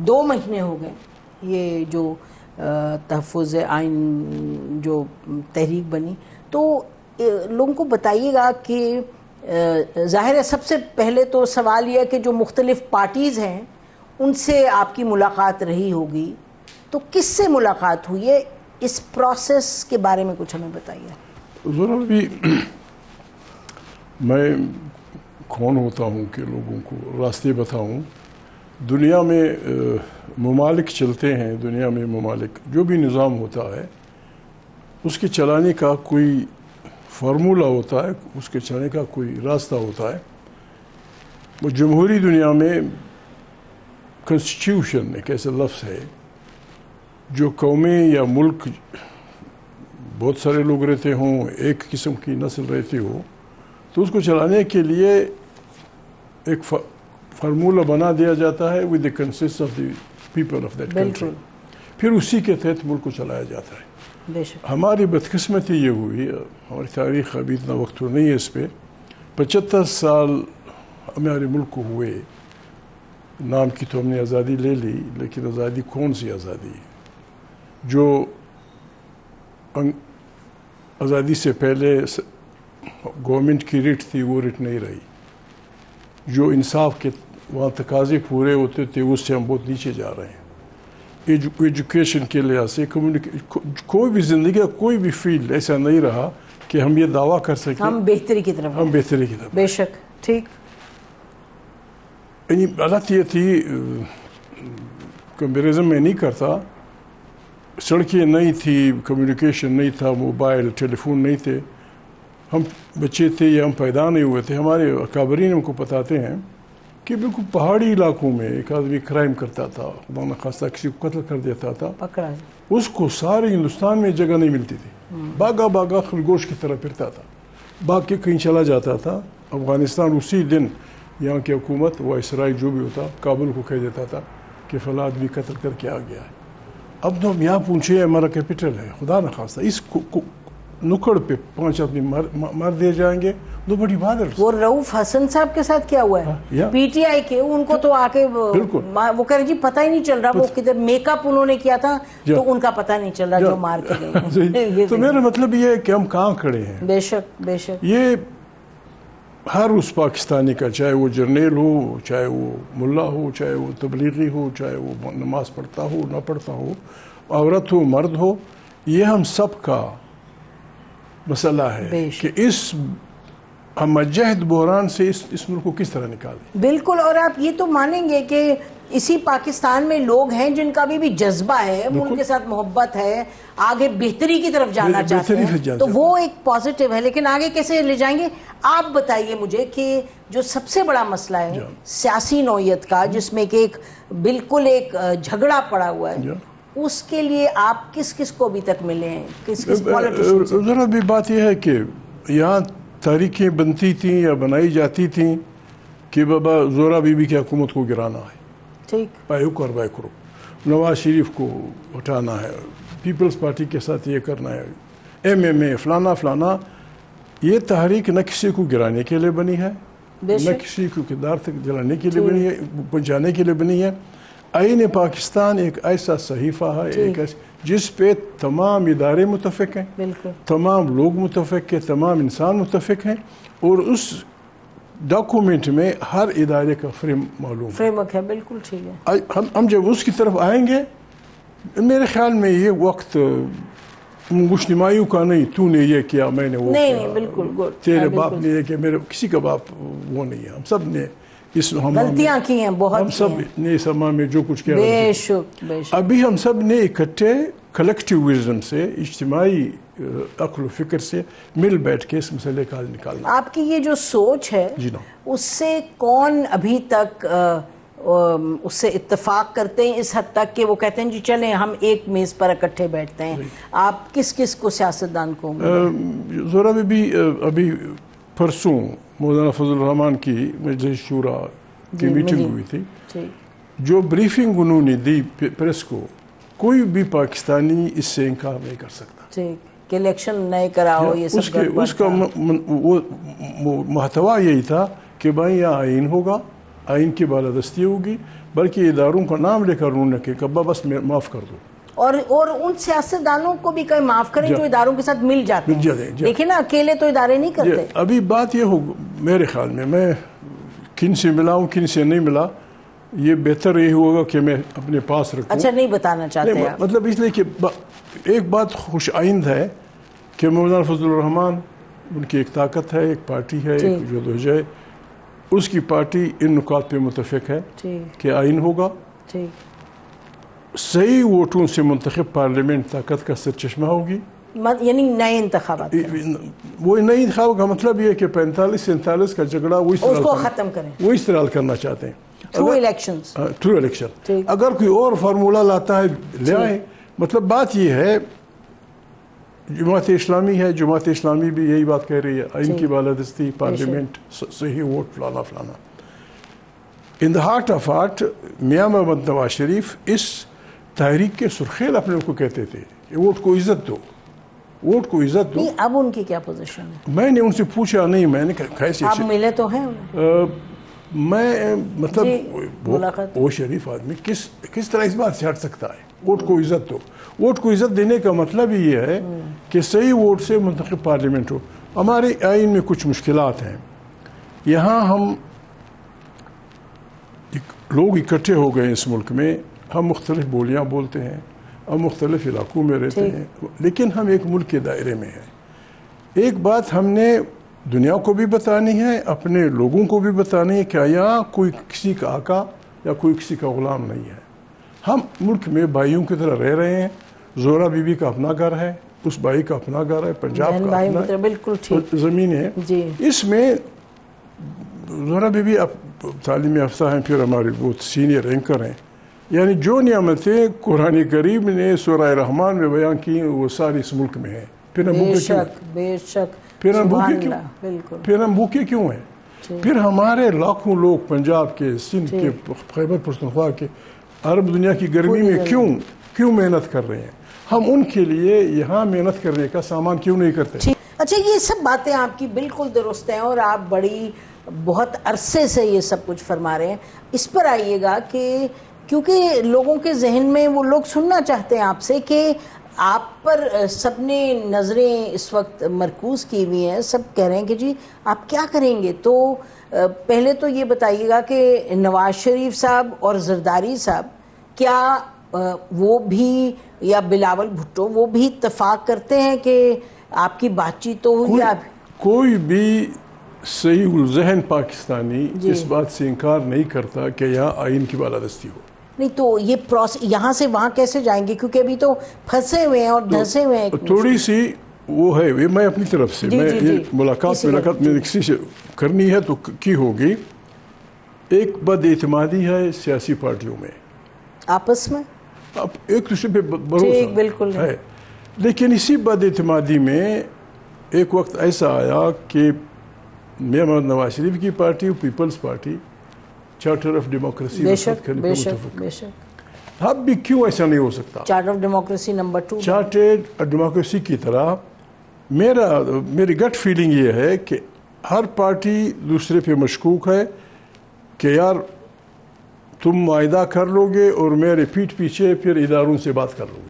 2 مہینے ہو گئے یہ جو تحفظ آئین جو تحریک بنی، تو لوگوں کو بتائیے گا کہ ظاہر ہے سب سے پہلے تو سوال یہ ہے کہ جو مختلف پارٹیز ہیں ان سے آپ کی ملاقات رہی ہوگی، تو کس سے ملاقات ہوئی ہے؟ اس پروسیس کے بارے میں کچھ ہمیں بتائیے۔ ضرور بھی میں کون ہوتا ہوں کہ لوگوں کو راستے بتاؤں؟ دنیا میں ممالک چلتے ہیں، دنیا میں ممالک جو بھی نظام ہوتا ہے اس کے چلانے کا کوئی فارمولہ ہوتا ہے، اس کے چلانے کا کوئی راستہ ہوتا ہے۔ وہ جمہوری دنیا میں کنسٹیٹیوشن ایک ایسا لفظ ہے جو قومیں یا ملک بہت سارے لوگ رہتے ہوں، ایک قسم کی نسل رہتی ہو، تو اس کو چلانے کے لیے ایک فارمولہ بنا دیا جاتا ہے with the consent of the people of that country، پھر اسی کے تحت ملک کو چلایا جاتا ہے۔ ہماری بدقسمتی یہ ہوئی، ہماری تاریخ ابھی اتنا وقت تو نہیں ہے اس پہ، 75 سال ہمارے ملک کو ہوئے، نام کی تو ہم نے آزادی لے لی، لیکن آزادی کون سی آزادی ہے؟ جو آزادی سے پہلے گورنمنٹ کی ریٹ تھی وہ ریٹ نہیں رہی، جو انصاف کے وہاں تقاضے پورے ہوتے تھے اس سے ہم بہت نیچے جا رہے ہیں۔ ایجوکیشن کے لحاظ سے کوئی بھی زندگی کا کوئی بھی فیلڈ ایسا نہیں رہا کہ ہم یہ دعویٰ کر سکیں ہم بہتری کی طرف، ہم بہتری کی طرف۔ بے شک، ٹھیک۔ یعنی حالت یہ تھی، کمپیریزن میں نہیں کرتا، سڑکیں نہیں تھی، کمیونیکیشن نہیں تھا، موبائل ٹیلی فون نہیں تھے، ہم بچے تھے یا ہم پیدا نہیں ہوئے تھے۔ ہمارے اکابرین ہم کو بتاتے ہیں کہ بالکل پہاڑی علاقوں میں ایک آدمی کرائم کرتا تھا، خدا نخواستہ کسی کو قتل کر دیتا تھا، پکڑا اس کو سارے ہندوستان میں جگہ نہیں ملتی تھی، باغا باغا خرگوش کی طرح پھرتا تھا، باغ کے کہیں چلا جاتا تھا۔ افغانستان اسی دن یہاں کی حکومت وائسرائے جو بھی ہوتا کابل کو کہہ دیتا تھا کہ فلاں آدمی قتل کر کے آ گیا ہے۔ اب تو ہم یہاں پہنچے، ہمارا کیپٹل ہے، خدا نخواستہ اس نکڑ پہ 5 آدمی مار دیے جائیں گے، دو بڑی بات ہے۔ وہ رؤف حسن صاحب کے ساتھ کیا ہوا ہے؟ پی ٹی آئی کے ان کو تو آ کے وہ کہہ رہے جی پتہ ہی نہیں چل رہا، وہ کدھر میک اپ انہوں نے کیا تھا تو ان کا پتہ نہیں چل رہا جو مار کے گئے۔ تو میرا مطلب یہ ہے کہ ہم کہاں کھڑے ہیں؟ بے شک، بے شک۔ یہ ہر اس پاکستانی کا، چاہے وہ جرنیل ہو، چاہے وہ ملا ہو، چاہے وہ تبلیغی ہو، چاہے وہ نماز پڑھتا ہو نہ پڑھتا ہو، عورت ہو مرد ہو، یہ ہم سب کا مسئلہ ہے کہ اس ہم جہد بحران سے اس ملک کو کس طرح نکالیں۔ بالکل، اور آپ یہ تو مانیں گے کہ اسی پاکستان میں لوگ ہیں جن کا بھی جذبہ ہے، ملک کے ساتھ محبت ہے، آگے بہتری کی طرف جانا چاہتے ہیں، تو وہ ایک پازیٹیو ہے، لیکن آگے کیسے لے جائیں گے؟ آپ بتائیے مجھے کہ جو سب سے بڑا مسئلہ ہے سیاسی نوعیت کا، جس میں کہ ایک بالکل ایک جھگڑا پڑا ہوا ہے، اس کے لیے آپ کس کس کو ابھی تک ملے ہیں؟ کس پولیٹیشن سے؟ ذرا بھی بات یہ ہے کہ یہاں تاریخیں بنتی تھیں یا بنائی جاتی تھیں کہ بابا زورا بی بی کی حکومت کو گرانا ہے، ٹھیک، بائیک اور بائیکرو، نواز شریف کو اٹھانا ہے، پیپلز پارٹی کے ساتھ یہ کرنا ہے، MMA فلانا فلانا۔ یہ تحریک نہ کسی کو گرانے کے لیے بنی ہے، نہ کسی کو کردار تک جلانے کے لیے بنی ہے، پہنچانے کے لیے بنی ہے۔ آئین پاکستان ایک ایسا صحیفہ ہے ایک جس پہ تمام ادارے متفق ہیں، تمام لوگ متفق ہیں، تمام انسان متفق ہیں، اور اس ڈاکومنٹ میں ہر ادارے کا فریم معلوم ہے، فریم ورک ہے، بالکل ٹھیک ہے۔ ہم جب اس کی طرف آئیں گے، میرے خیال میں یہ وقت گشتمایوں کا نہیں، تو نے یہ کیا میں نے وہ کیا، نہیں بالکل، تیرے باپ نے یہ کیا، میرے کسی کا باپ وہ نہیں ہے، ہم سب نے غلطیاں کی ہیں، بہت ہم سب نے اس امام میں جو کچھ کیا، بے شک بے شک۔ ابھی ہم سب نے اکٹھے کلیکٹیو وزڈم سے، اجتماعی عقل و فکر سے مل بیٹھ کے اس مسئلے کا حل نکالنا۔ آپ کی یہ جو سوچ ہے اس سے کون ابھی تک اس سے اتفاق کرتے ہیں اس حد تک کہ وہ کہتے ہیں جی چلیں ہم ایک میز پر اکٹھے بیٹھتے ہیں؟ آپ کس کس کو سیاستدان کو؟ زورا بھی ابھی پرسوں مولانا فضل الرحمان کی مجلس شورا کی میٹنگ ہوئی تھی، جو بریفنگ انہوں نے دی پریس کو، کوئی بھی پاکستانی اس سے انکار نہیں کر سکتا کہ الیکشن نئے کراؤ، یہ سب اس کا محتوا یہی تھا کہ بھائی یہاں آئین ہوگا، آئین کی بالادستی ہوگی، بلکہ اداروں کا نام لے کر انہوں نے کہ ابا بس معاف کر دو، اور ان سیاستدانوں کو بھی کہیں معاف کریں جو اداروں کے ساتھ مل جاتے ہیں. دیکھیں نا، اکیلے تو ادارے نہیں کرتے. ابھی بات یہ ہو میرے خیال میں کن سے ملا ہوں کن سے نہیں ملا، یہ بہتر یہ ہوگا کہ میں اپنے پاس رکھوں. اچھا، نہیں بتانا چاہتے آپ؟ مطلب اس لیے کہ ایک بات خوش آئند ہے کہ مولانا فضل الرحمان ان کی ایک طاقت ہے، ایک پارٹی ہے، ایک جدوجہد ہے، اس کی پارٹی ان نکات پہ متفق ہے کہ آئین ہوگا. صحیح ووٹوں سے منتخب پارلیمنٹ طاقت کا سرچشمہ ہوگی، یعنی نئے انتخابات. وہ نئے انتخاب کا مطلب یہ ہے کہ 45-47 کا جھگڑا وہ استعمال کرنا چاہتے ہیں تھرو الیکشن. اگر کوئی اور فارمولہ لاتا ہے لے آئے. مطلب بات یہ ہے، جماعت اسلامی ہے، جماعت اسلامی بھی یہی بات کہہ رہی ہے، آئین کی بالادستی، پارلیمنٹ، صحیح ووٹ، فلانا فلانا. ان دا ہارٹ آف ہارٹ میاں محمد نواز شریف اس تحریک کے سرخیل اپنے کو کہتے تھے کہ ووٹ کو عزت دو، ووٹ کو عزت دو. اب ان کی کیا پوزیشن ہے؟ میں نے ان سے پوچھا نہیں، میں نے کیسے آپ ملے تو ہیں؟ میں مطلب وہ شریف آدمی کس طرح اس بات سے ہٹ سکتا ہے؟ ووٹ کو عزت دو. ووٹ کو عزت دینے کا مطلب ہی یہ ہے کہ صحیح ووٹ سے منتخب پارلیمنٹ ہو. ہمارے آئین میں کچھ مشکلات ہیں. یہاں ہم لوگ اکٹھے ہو گئے اس ملک میں، ہم مختلف بولیاں بولتے ہیں، ہم مختلف علاقوں میں رہتے ہیں، لیکن ہم ایک ملک کے دائرے میں ہیں. ایک بات ہم نے دنیا کو بھی بتانی ہے، اپنے لوگوں کو بھی بتانی ہے کہ یہاں کوئی کسی کا آقا یا کوئی کسی کا غلام نہیں ہے. ہم ملک میں بھائیوں کی طرح رہ رہے ہیں. زہرا بی بی کا اپنا گھر ہے، اس بھائی کا اپنا گھر ہے، پنجاب کا اپنا زمین ہے. اس میں زہرا بی بی تعلیم یافتہ ہیں، پھر ہمارے بہت سینئر اینکر ہیں. یعنی جو نعمتیں قرآن کریم نے سورہ رحمان میں بیان کی وہ ساری اس ملک میں ہیں. پھر ہم بھوکے کیوں ہیں؟ پھر ہمارے لاکھوں لوگ پنجاب کے، سندھ کے، خیبر پختونخوا کے، عرب دنیا کی گرمی میں کیوں محنت کر رہے ہیں؟ ہم ان کے لیے یہاں محنت کرنے کا سامان کیوں نہیں کرتے؟ اچھا، یہ سب باتیں آپ کی بالکل درست ہیں اور آپ بہت عرصے سے یہ سب کچھ فرما رہے ہیں. اس پر آئیے گا کہ کیونکہ لوگوں کے ذہن میں وہ لوگ سننا چاہتے ہیں آپ سے کہ آپ پر سب نے نظریں اس وقت مرکوز کی ہوئی ہیں، سب کہہ رہے ہیں کہ جی آپ کیا کریں گے. تو پہلے تو یہ بتائیے گا کہ نواز شریف صاحب اور زرداری صاحب کیا وہ بھی، یا بلاول بھٹو، وہ بھی اتفاق کرتے ہیں کہ آپ کی بات چیت تو ہوئی؟ کوئی بھی صحیح الذہن پاکستانی اس بات سے انکار نہیں کرتا کہ یہاں آئین کی بالادستی ہو. نہیں تو یہ یہاں سے وہاں کیسے جائیں گے؟ کیونکہ ابھی تو پھنسے ہوئے ہیں اور دھسے ہوئے ہیں. تھوڑی سی وہ ہے، میں اپنی طرف سے میں ملاقات میں کسی سے کرنی ہے تو کی ہوگی. ایک بد اعتمادی ہے سیاسی پارٹیوں میں آپس میں، اب ایک دوسرے پہ بھروسہ ہے. لیکن اسی بد اعتمادی میں ایک وقت ایسا آیا کہ میاں محمد نواز شریف کی party, Peoples Party, charter of democracy اب بھی کیوں ایسا نہیں ہو سکتا؟ Charter of democracy number 2، charter democracy کی طرح میری گٹ فیلنگ یہ ہے کہ ہر پارٹی دوسرے پہ مشکوک ہے کہ یار تم معاہدہ کر لو گے اور میرے پیٹھ پیچھے پھر اداروں سے بات کر لو گے.